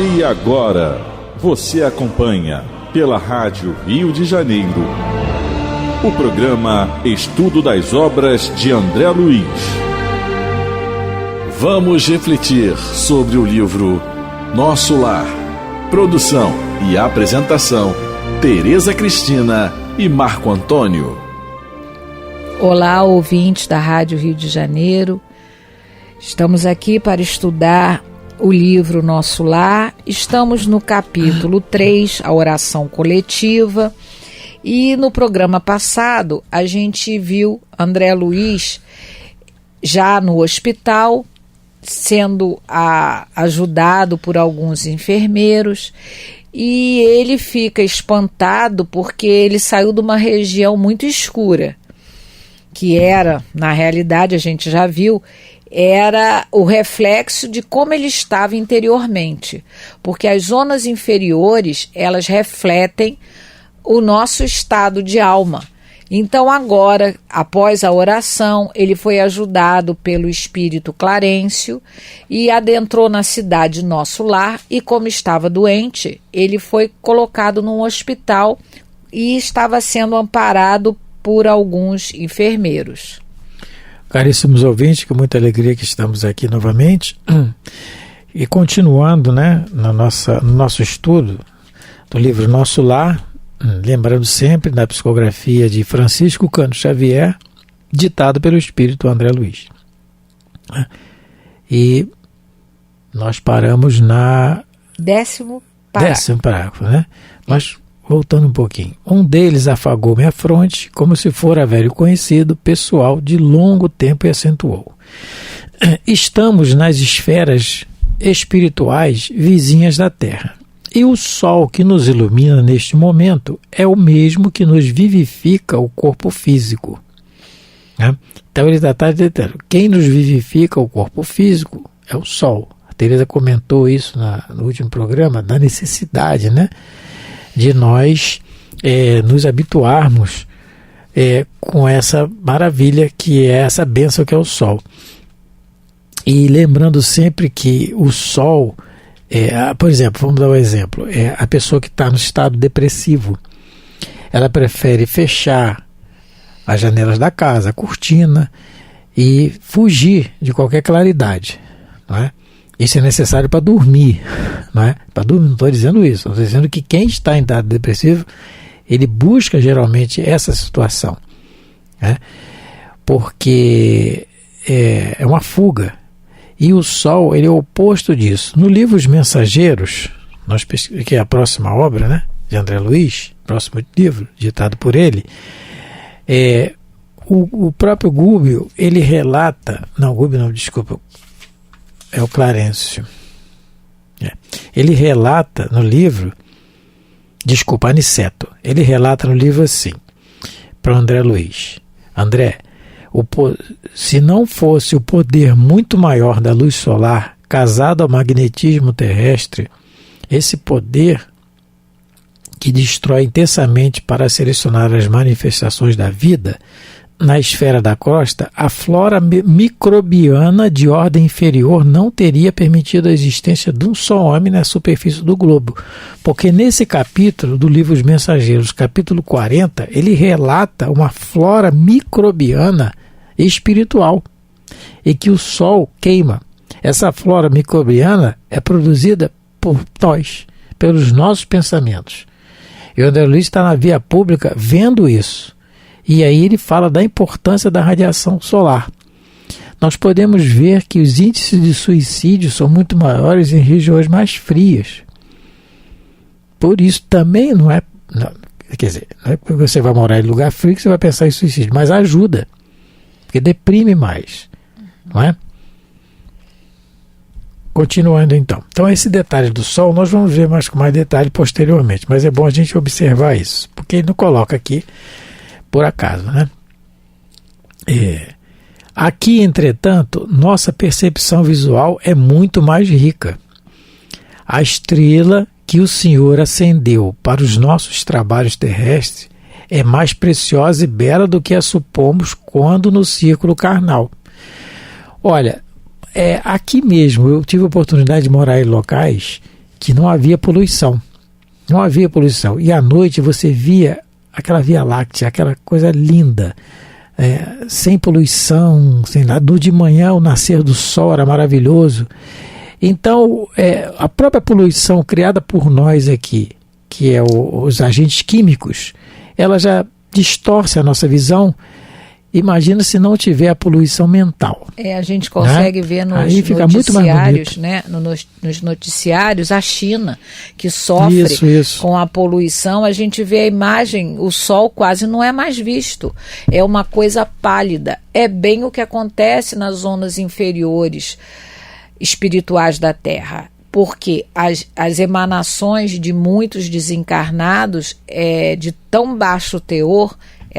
E agora, você acompanha pela Rádio Rio de Janeiro o programa Estudo das Obras de André Luiz. Vamos refletir sobre o livro Nosso Lar. Produção e apresentação, Tereza Cristina e Marco Antônio. Olá, ouvintes da Rádio Rio de Janeiro. Estamos aqui para estudar o livro Nosso Lar. Estamos no capítulo 3, a oração coletiva. E no programa passado, a gente viu André Luiz já no hospital, sendo ajudado por alguns enfermeiros. E ele fica espantado porque ele saiu de uma região muito escura, que era, na realidade, a gente já viu, era o reflexo de como ele estava interiormente, porque as zonas inferiores, elas refletem o nosso estado de alma. Então agora, após a oração, ele foi ajudado pelo espírito Clarencio e adentrou na cidade Nosso Lar, e como estava doente, ele foi colocado num hospital e estava sendo amparado por alguns enfermeiros. Caríssimos ouvintes, com muita alegria que estamos aqui novamente e continuando, no nosso estudo do livro Nosso Lar, lembrando sempre da psicografia de Francisco Cândido Xavier, ditado pelo espírito André Luiz. E nós paramos na décimo parágrafo, Mas voltando um pouquinho. Um deles afagou minha fronte, como se fora velho conhecido, pessoal de longo tempo, e acentuou: estamos nas esferas espirituais vizinhas da Terra. E o sol que nos ilumina neste momento é o mesmo que nos vivifica o corpo físico. Então ele está dizendo, quem nos vivifica o corpo físico é o sol. A Tereza comentou isso no último programa, da necessidade, de nós nos habituarmos com essa maravilha que é essa bênção que é o sol. E lembrando sempre que o sol, por exemplo, vamos dar um exemplo, a pessoa que está no estado depressivo, ela prefere fechar as janelas da casa, a cortina, e fugir de qualquer claridade, não é? Isso é necessário para dormir, não é? Para dormir, não estou dizendo isso, estou dizendo que quem está em estado depressivo, ele busca geralmente essa situação, porque é uma fuga. E o sol, ele é o oposto disso. No livro Os Mensageiros, que é a próxima obra, de André Luiz, próximo livro, ditado por ele, o próprio Gúbio, ele relata, é o Clarencio. Ele relata no livro, Aniceto, ele relata no livro assim, para André Luiz: André, se não fosse o poder muito maior da luz solar, casado ao magnetismo terrestre, esse poder que destrói intensamente para selecionar as manifestações da vida, na esfera da crosta, a flora microbiana de ordem inferior não teria permitido a existência de um só homem na superfície do globo. Porque nesse capítulo do livro Os Mensageiros, capítulo 40, ele relata uma flora microbiana espiritual e que o sol queima. Essa flora microbiana é produzida por nós, pelos nossos pensamentos. E o André Luiz está na via pública vendo isso. E aí ele fala da importância da radiação solar. Nós podemos ver que os índices de suicídio são muito maiores em regiões mais frias. Por isso também não é porque você vai morar em lugar frio que você vai pensar em suicídio, mas ajuda, porque deprime mais, não é? Continuando então. Então esse detalhe do sol nós vamos ver com mais detalhe posteriormente, mas é bom a gente observar isso, porque ele não coloca aqui por acaso, Aqui, entretanto, nossa percepção visual é muito mais rica. A estrela que o Senhor acendeu para os nossos trabalhos terrestres é mais preciosa e bela do que a supomos quando no círculo carnal. Olha, aqui mesmo eu tive a oportunidade de morar em locais que não havia poluição. Não havia poluição. E à noite você via aquela Via Láctea, aquela coisa linda, sem poluição, sem nada. Do de manhã, o nascer do sol era maravilhoso. Então, a própria poluição criada por nós aqui, que é os agentes químicos, ela já distorce a nossa visão. Imagina se não tiver a poluição mental. A gente consegue ver nos noticiários, né? Nos noticiários, a China, que sofre com a poluição, a gente vê a imagem, o sol quase não é mais visto. É uma coisa pálida. É bem o que acontece nas zonas inferiores espirituais da Terra. Porque as emanações de muitos desencarnados de tão baixo teor,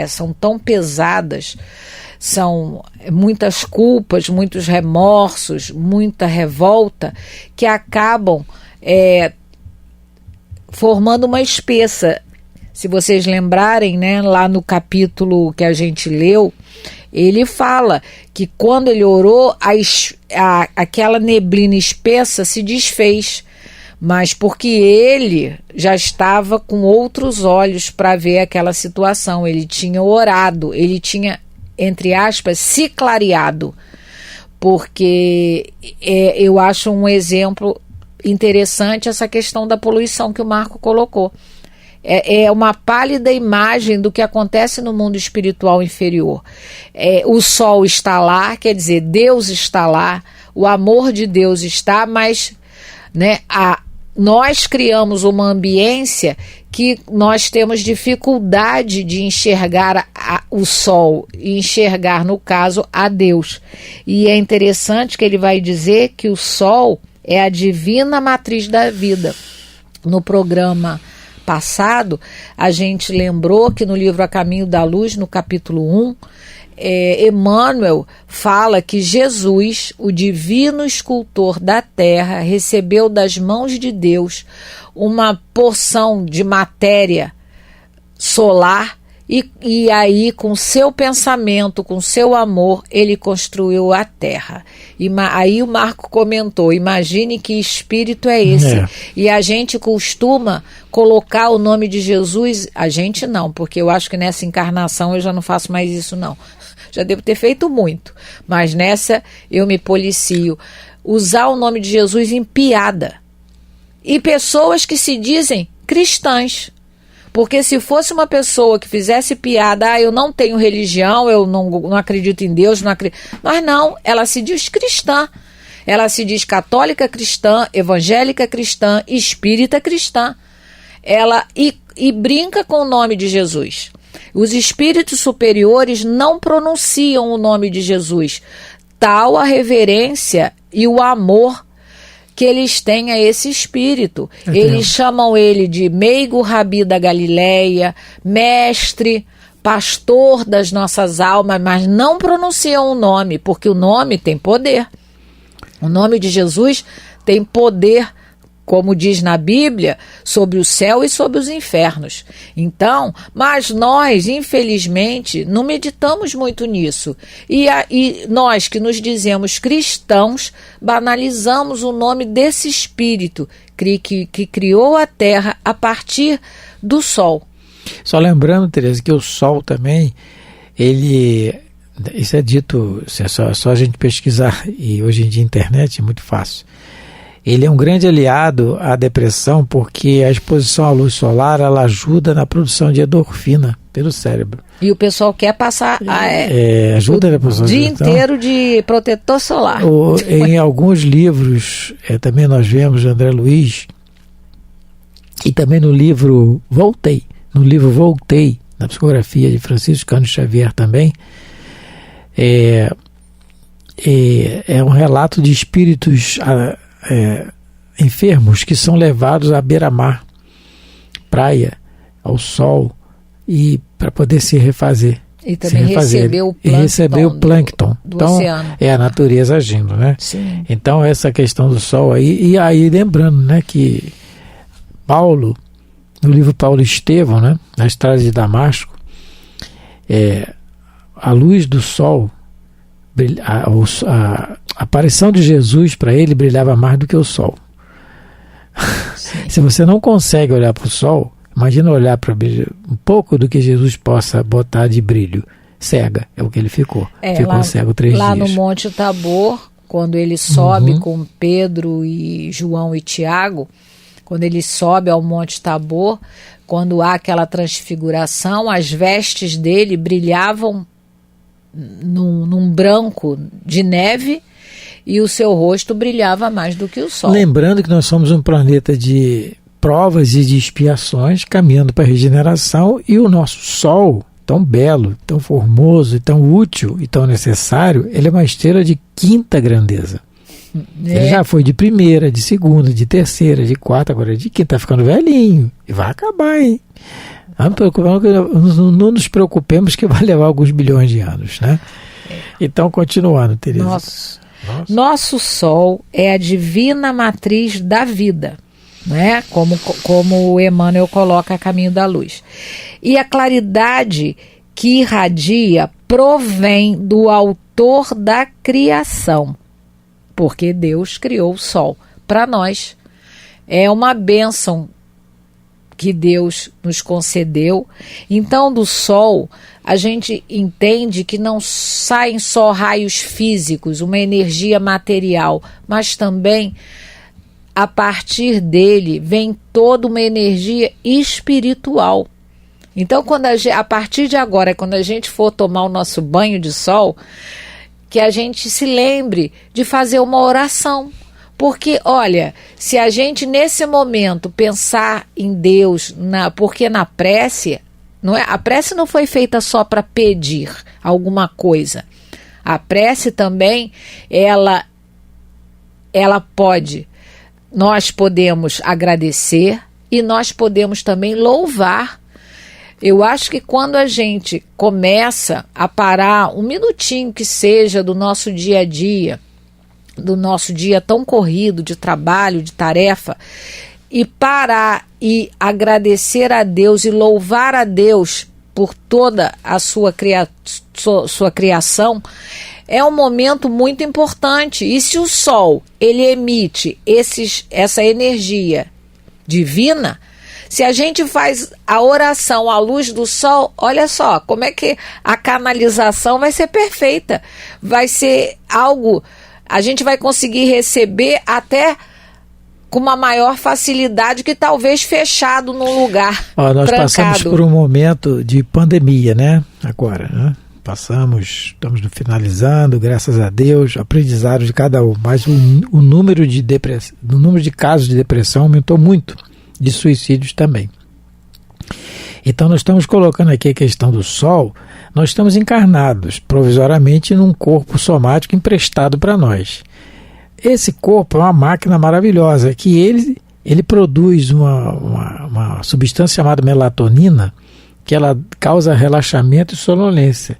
são tão pesadas, são muitas culpas, muitos remorsos, muita revolta, que acabam formando uma espessa. Se vocês lembrarem, né, lá no capítulo que a gente leu, ele fala que quando ele orou, aquela neblina espessa se desfez, mas porque ele já estava com outros olhos para ver aquela situação. Ele tinha orado, ele tinha, entre aspas, se clareado, porque eu acho um exemplo interessante essa questão da poluição que o Marco colocou. É uma pálida imagem do que acontece no mundo espiritual inferior. O sol está lá, quer dizer, Deus está lá, o amor de Deus está, mas, né, nós criamos uma ambiência que nós temos dificuldade de enxergar o sol, e enxergar, no caso, a Deus. E é interessante que ele vai dizer que o sol é a divina matriz da vida. No programa passado, a gente lembrou que no livro A Caminho da Luz, no capítulo 1, Emmanuel fala que Jesus, o divino escultor da terra, recebeu das mãos de Deus uma porção de matéria solar e aí, com seu pensamento, com seu amor, ele construiu a terra. Aí o Marco comentou, imagine que espírito é esse. E a gente costuma colocar o nome de Jesus, a gente não, porque eu acho que nessa encarnação eu já não faço mais isso não. Já devo ter feito muito, mas nessa eu me policio. Usar o nome de Jesus em piada. E pessoas que se dizem cristãs. Porque se fosse uma pessoa que fizesse piada, eu não tenho religião, eu não acredito em Deus, não acredito. Mas não, ela se diz cristã. Ela se diz católica cristã, evangélica cristã, espírita cristã. Ela e brinca com o nome de Jesus. Os espíritos superiores não pronunciam o nome de Jesus. Tal a reverência e o amor que eles têm a esse espírito. Eles chamam ele de meigo rabi da Galileia, mestre, pastor das nossas almas, mas não pronunciam o nome, porque o nome tem poder. O nome de Jesus tem poder, como diz na Bíblia, sobre o céu e sobre os infernos. Então, mas nós, infelizmente, não meditamos muito nisso. E nós que nos dizemos cristãos, banalizamos o nome desse Espírito que criou a Terra a partir do Sol. Só lembrando, Tereza, que o Sol também, isso é dito, é só a gente pesquisar, e hoje em dia a internet é muito fácil. Ele é um grande aliado à depressão porque a exposição à luz solar ela ajuda na produção de endorfina pelo cérebro. E o pessoal quer passar ajuda o dia inteiro de protetor solar. Em alguns livros, também nós vemos de André Luiz, e também no livro Voltei, na psicografia de Francisco Cândido Xavier também, é um relato de espíritos enfermos que são levados à beira-mar, praia, ao sol, e para poder se refazer. E também receber o plâncton. Do então, oceano. É a natureza agindo, né? Sim. Então, essa questão do sol aí, e aí lembrando, né, que Paulo, no livro Paulo e Estevão, né, na estrada de Damasco, a luz do sol, a aparição de Jesus para ele brilhava mais do que o sol. Sim. Se você não consegue olhar para o sol, imagina olhar para um pouco do que Jesus possa botar de brilho. Cega, é o que ele ficou. Ficou lá, cego 3 dias. Lá no Monte Tabor, quando ele sobe com Pedro e João e Tiago, quando ele sobe ao Monte Tabor, quando há aquela transfiguração, as vestes dele brilhavam num branco de neve e o seu rosto brilhava mais do que o sol. Lembrando que nós somos um planeta de provas e de expiações, caminhando para a regeneração, e o nosso sol, tão belo, tão formoso, tão útil e tão necessário, ele é uma estrela de 5ª grandeza. Ele já foi de 1ª, de 2ª, de 3ª, de 4ª, agora é de 5ª, está ficando velhinho. E vai acabar, hein? Não nos preocupemos que vai levar alguns bilhões de anos, né? Então, continuando, Tereza. Nosso Sol é a divina matriz da vida, né? Como o Emmanuel coloca a caminho da luz. E a claridade que irradia provém do autor da criação, porque Deus criou o sol para nós. É uma bênção que Deus nos concedeu. Então, do sol, a gente entende que não saem só raios físicos, uma energia material, mas também, a partir dele, vem toda uma energia espiritual. Então, a partir de agora, quando a gente for tomar o nosso banho de sol, que a gente se lembre de fazer uma oração. Porque, olha, se a gente nesse momento pensar em Deus, porque na prece, a prece não foi feita só para pedir alguma coisa. A prece também, nós podemos agradecer e nós podemos também louvar. Eu acho que quando a gente começa a parar um minutinho que seja do nosso dia a dia, do nosso dia tão corrido de trabalho, de tarefa, e parar e agradecer a Deus e louvar a Deus por toda a sua criação, é um momento muito importante. E se o Sol ele emite essa energia divina, se a gente faz a oração à luz do sol, olha só como é que a canalização vai ser perfeita. Vai ser algo, a gente vai conseguir receber até com uma maior facilidade que talvez fechado num lugar nós trancado. Passamos por um momento de pandemia, né? Agora, né? Estamos finalizando, graças a Deus, aprendizado de cada um. Mas o número de casos de depressão aumentou muito. De suicídios também. Então nós estamos colocando aqui a questão do sol. Nós estamos encarnados provisoriamente num corpo somático emprestado para nós. Esse corpo é uma máquina maravilhosa que ele produz uma substância chamada melatonina, que ela causa relaxamento e sonolência.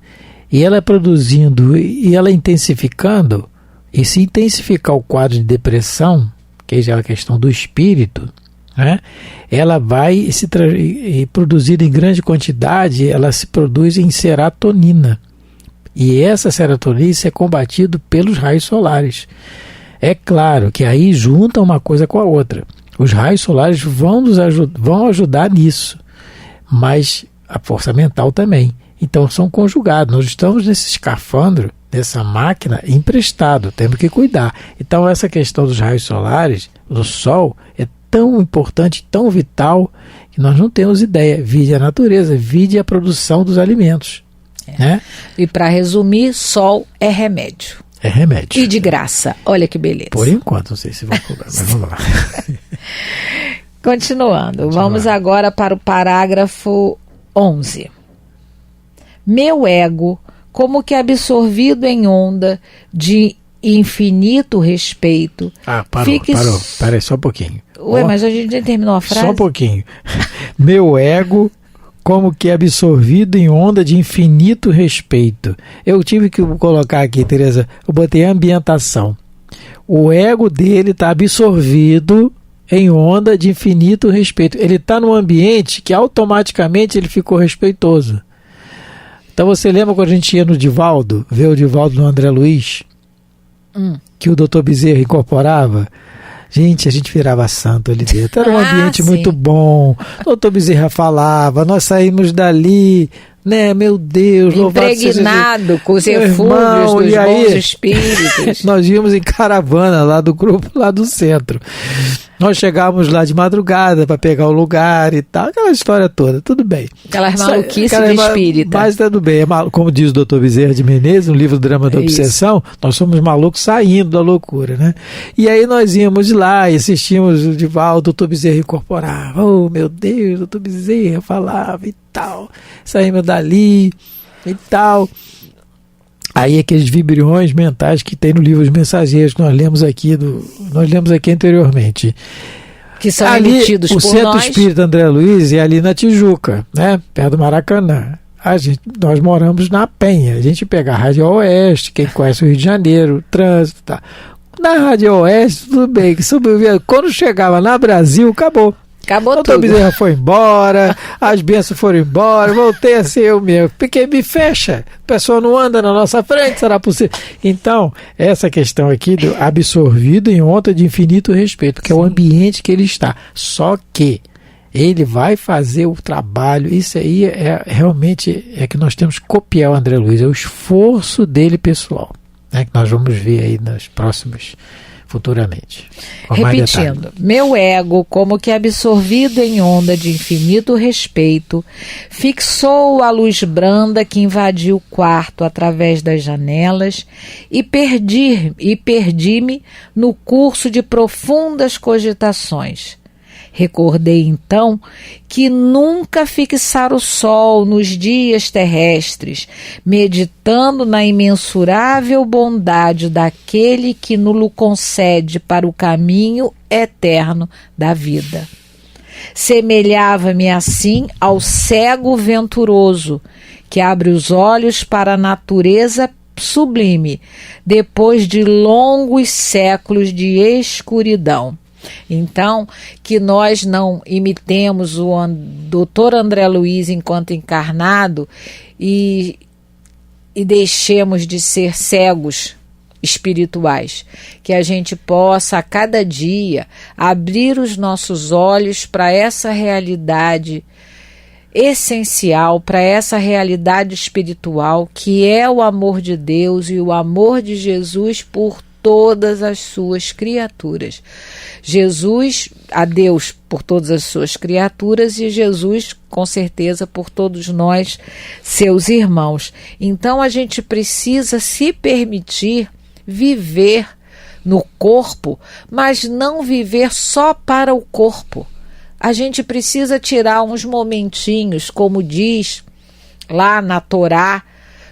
E ela produzindo e ela intensificando, e se intensificar o quadro de depressão, que é a questão do espírito, né? Ela vai produzida em grande quantidade, ela se produz em serotonina. E essa serotonina é combatido pelos raios solares. É claro que aí junta uma coisa com a outra. Os raios solares vão ajudar nisso, mas a força mental também. Então são conjugados. Nós estamos nesse escafandro, dessa máquina emprestado, temos que cuidar. Então essa questão dos raios solares, do sol, é tão importante, tão vital, que nós não temos ideia. Vide a natureza, vide a produção dos alimentos. Né? E para resumir, sol é remédio. É remédio. E de graça. Olha que beleza. Por enquanto, não sei se vão cobrar, mas vamos lá. Continuando. Vamos agora para o parágrafo 11. Meu ego, como que absorvido em onda de infinito respeito... Parou. Pera aí, só um pouquinho. Ué, mas a gente já terminou a frase? Só um pouquinho. Meu ego, como que absorvido em onda de infinito respeito. Eu tive que colocar aqui, Tereza, eu botei ambientação. O ego dele está absorvido em onda de infinito respeito. Ele está num ambiente que automaticamente ele ficou respeitoso. Então você lembra quando a gente ia no Divaldo, ver o Divaldo no André Luiz? Que o Dr. Bezerra incorporava? Gente, a gente virava santo ali dentro. Era um ambiente muito bom. O doutor Bezerra falava, nós saímos dali, né? Meu Deus, louvado seja impregnado com os refúgios dos bons espíritos. Nós íamos em caravana lá do grupo, lá do centro. Nós chegávamos lá de madrugada para pegar o lugar e tal, aquela história toda, tudo bem. Aquelas maluquices de espírita. Mas tudo bem, como diz o doutor Bezerra de Menezes, no livro Drama da Obsessão, nós somos malucos saindo da loucura, né? E aí nós íamos lá e assistíamos de volta, o doutor Bezerra incorporava, oh meu Deus, o doutor Bezerra falava e tal, saímos dali e tal. Aí aqueles vibriões mentais que tem no livro Os Mensageiros, que nós lemos aqui anteriormente. Que são ali, emitidos por nós. O Centro Espírita André Luiz é ali na Tijuca, né? Perto do Maracanã. Nós moramos na Penha. A gente pega a Rádio Oeste, quem conhece o Rio de Janeiro, trânsito, tá. Na Rádio Oeste, tudo bem. Quando chegava na Brasil, acabou. Acabou tudo. O doutor Bezerra foi embora, as bênçãos foram embora, voltei a ser eu mesmo. Porque me fecha, a pessoa não anda na nossa frente, será possível? Então, essa questão aqui do absorvido em onda de infinito respeito, que é o ambiente que ele está. Só que ele vai fazer o trabalho, isso aí realmente é que nós temos que copiar o André Luiz, é o esforço dele pessoal, né, que nós vamos ver aí nos próximos futuramente. Repetindo, meu ego, como que absorvido em onda de infinito respeito, fixou a luz branda que invadiu o quarto através das janelas e perdi-me no curso de profundas cogitações. Recordei então que nunca fixar o sol nos dias terrestres, meditando na imensurável bondade daquele que nulo concede para o caminho eterno da vida. Semelhava-me assim ao cego venturoso, que abre os olhos para a natureza sublime, depois de longos séculos de escuridão. Então, que nós não imitemos o Dr. André Luiz enquanto encarnado e deixemos de ser cegos espirituais. Que a gente possa, a cada dia, abrir os nossos olhos para essa realidade essencial, para essa realidade espiritual, que é o amor de Deus e o amor de Jesus por todas as suas criaturas. A Deus por todas as suas criaturas e Jesus, com certeza, por todos nós, seus irmãos. Então a gente precisa se permitir viver no corpo, mas não viver só para o corpo. A gente precisa tirar uns momentinhos, como diz lá na Torá,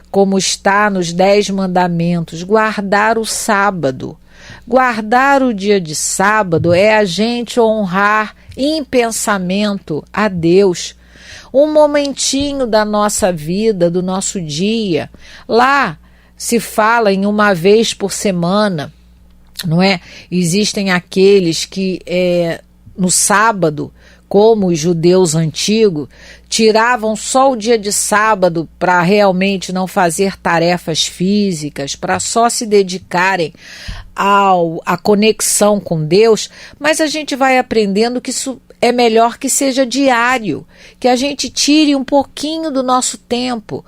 como está nos 10 mandamentos, guardar o sábado. Guardar o dia de sábado é a gente honrar em pensamento a Deus. Um momentinho da nossa vida, do nosso dia. Lá se fala em uma vez por semana, não é? Existem aqueles que no sábado, como os judeus antigos, tiravam só o dia de sábado para realmente não fazer tarefas físicas, para só se dedicarem à conexão com Deus, mas a gente vai aprendendo que isso é melhor que seja diário, que a gente tire um pouquinho do nosso tempo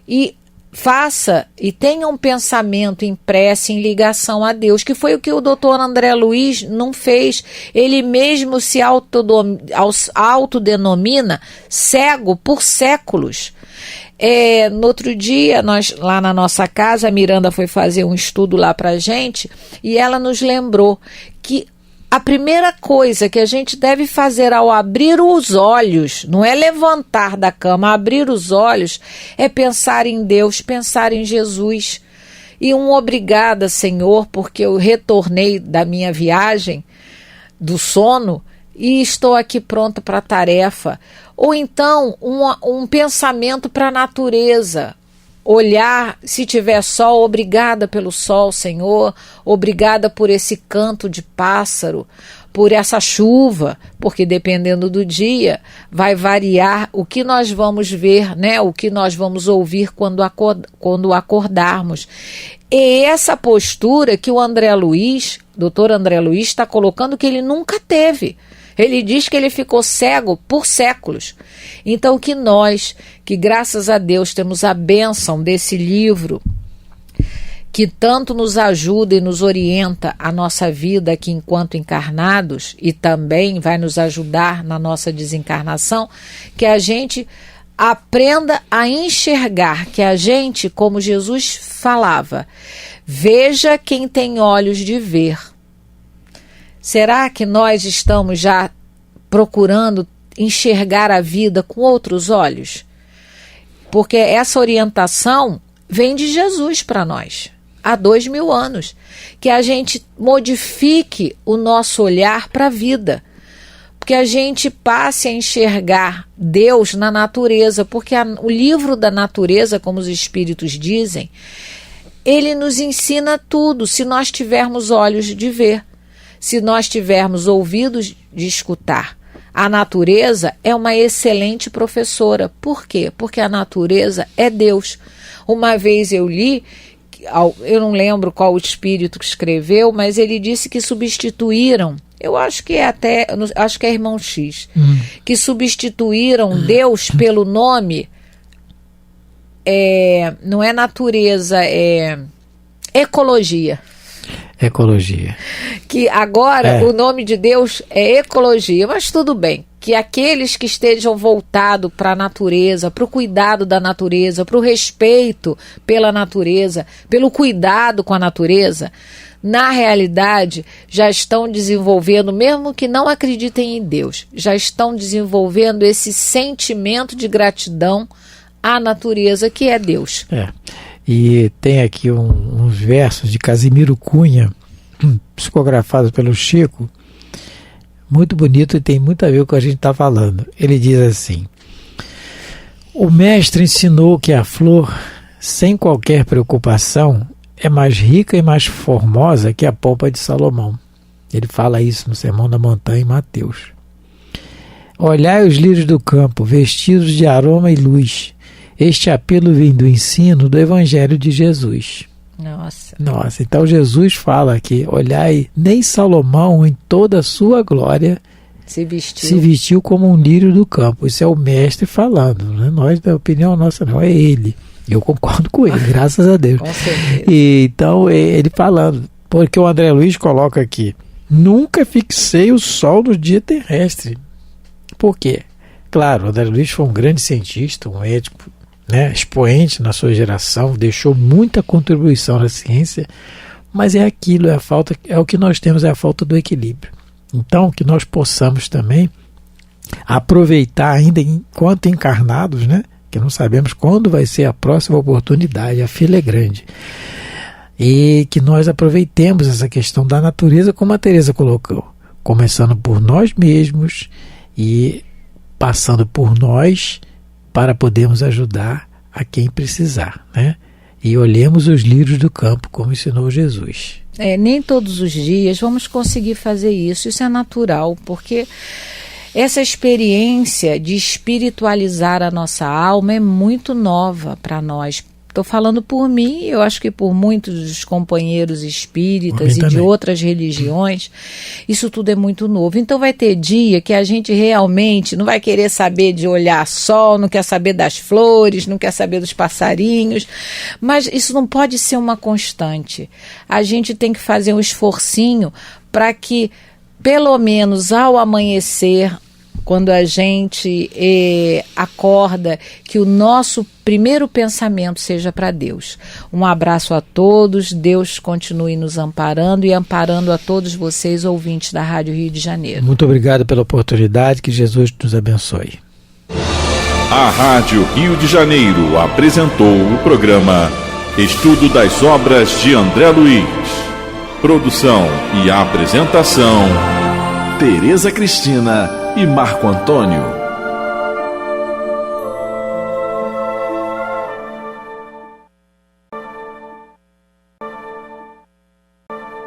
e faça e tenha um pensamento em prece, em ligação a Deus, que foi o que o doutor André Luiz não fez. Ele mesmo se autodenomina cego por séculos. No outro dia, nós lá na nossa casa, a Miranda foi fazer um estudo lá pra gente e ela nos lembrou que a primeira coisa que a gente deve fazer ao abrir os olhos, não é levantar da cama, abrir os olhos, é pensar em Deus, pensar em Jesus. E obrigada, Senhor, porque eu retornei da minha viagem, do sono, e estou aqui pronta para a tarefa. Ou então, um pensamento para a natureza. Olhar, se tiver sol, obrigada pelo sol, Senhor, obrigada por esse canto de pássaro, por essa chuva, porque dependendo do dia, vai variar o que nós vamos ver, né? O que nós vamos ouvir quando acordarmos. É essa postura que o doutor André Luiz, está colocando, que ele nunca teve. Ele diz que ele ficou cego por séculos. Então que nós, que graças a Deus temos a bênção desse livro, que tanto nos ajuda e nos orienta a nossa vida aqui enquanto encarnados, e também vai nos ajudar na nossa desencarnação, que a gente aprenda a enxergar, que a gente, como Jesus falava, veja quem tem olhos de ver. Será que nós estamos já procurando enxergar a vida com outros olhos? Porque essa orientação vem de Jesus para nós, há 2000 anos, que a gente modifique o nosso olhar para a vida, que a gente passe a enxergar Deus na natureza, porque o livro da natureza, como os espíritos dizem, ele nos ensina tudo, se nós tivermos olhos de ver, se nós tivermos ouvidos de escutar. A natureza é uma excelente professora. Por quê? Porque a natureza é Deus. Uma vez eu li, eu não lembro qual o espírito que escreveu, mas ele disse que substituíram, eu acho que é Irmão X, que substituíram Deus pelo nome, não é natureza, é ecologia. Ecologia. Que agora o nome de Deus é ecologia, mas tudo bem. Que aqueles que estejam voltados para a natureza, para o cuidado da natureza, para o respeito pela natureza, pelo cuidado com a natureza, na realidade já estão desenvolvendo, mesmo que não acreditem em Deus, já estão desenvolvendo esse sentimento de gratidão à natureza, que é Deus. E tem aqui uns versos de Casimiro Cunha, psicografados pelo Chico, muito bonito e tem muito a ver com o que a gente está falando. Ele diz assim: o mestre ensinou que a flor, sem qualquer preocupação, é mais rica e mais formosa que a polpa de Salomão. Ele fala isso no Sermão da Montanha, em Mateus. Olhai os lírios do campo, vestidos de aroma e luz. Este apelo vem do ensino do Evangelho de Jesus. Nossa, então Jesus fala aqui: olhai, nem Salomão em toda a sua glória se vestiu como um lírio do campo. Isso é o mestre falando, né? Nós, da opinião nossa, não, é ele. Eu concordo com ele, graças a Deus. Com certeza. E, então, ele falando, porque o André Luiz coloca aqui: nunca fixei o sol no dia terrestre. Por quê? Claro, o André Luiz foi um grande cientista, um médico, né, expoente na sua geração, deixou muita contribuição na ciência, mas é aquilo, é o que nós temos, é a falta do equilíbrio. Então, que nós possamos também aproveitar ainda enquanto encarnados, né, que não sabemos quando vai ser a próxima oportunidade, a fila é grande, e que nós aproveitemos essa questão da natureza, como a Teresa colocou, começando por nós mesmos e passando por nós, para podermos ajudar a quem precisar, né? E olhemos os lírios do campo, como ensinou Jesus. Nem todos os dias vamos conseguir fazer isso. Isso é natural, porque essa experiência de espiritualizar a nossa alma é muito nova para nós. Estou falando por mim, eu acho que por muitos dos companheiros espíritas e de outras religiões, isso tudo é muito novo. Então vai ter dia que a gente realmente não vai querer saber de olhar sol, não quer saber das flores, não quer saber dos passarinhos, mas isso não pode ser uma constante. A gente tem que fazer um esforcinho para que, pelo menos ao amanhecer, quando a gente acorda, que o nosso primeiro pensamento seja para Deus. Um abraço a todos, Deus continue nos amparando e amparando a todos vocês, ouvintes da Rádio Rio de Janeiro. Muito obrigado pela oportunidade, que Jesus nos abençoe. A Rádio Rio de Janeiro apresentou o programa Estudo das Obras de André Luiz. Produção e apresentação, Tereza Cristina e Marco Antônio.